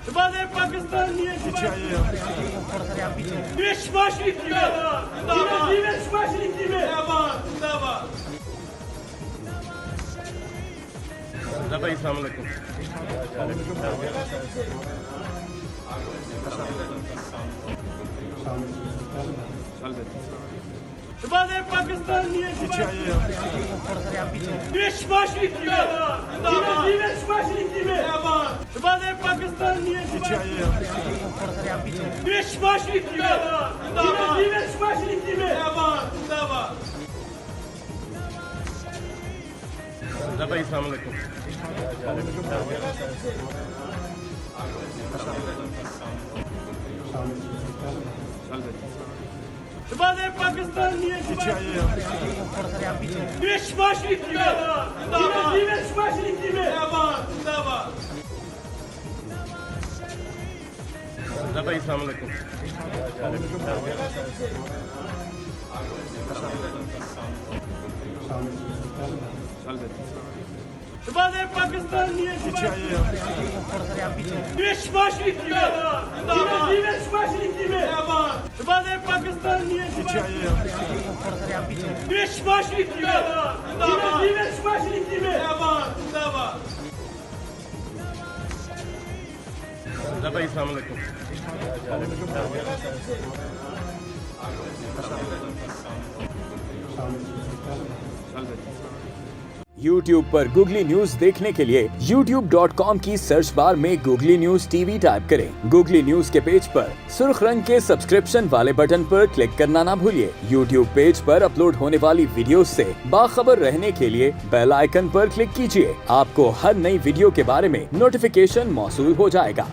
हिफाज़त पाकिस्तान हिफाज़त पाकिस्तान हिफाज़त पाकिस्तान हिफाज़त पाकिस्तान YouTube पर गूगली न्यूज देखने के लिए youtube.com की सर्च बार में गूगली न्यूज टीवी टाइप करें। गूगली न्यूज के पेज पर सुर्ख रंग के सब्सक्रिप्शन वाले बटन पर क्लिक करना ना भूलिए। YouTube पेज पर अपलोड होने वाली वीडियोस से बाखबर रहने के लिए बेल आइकन पर क्लिक कीजिए। आपको हर नई वीडियो के बारे में नोटिफिकेशन मौसूल हो जाएगा।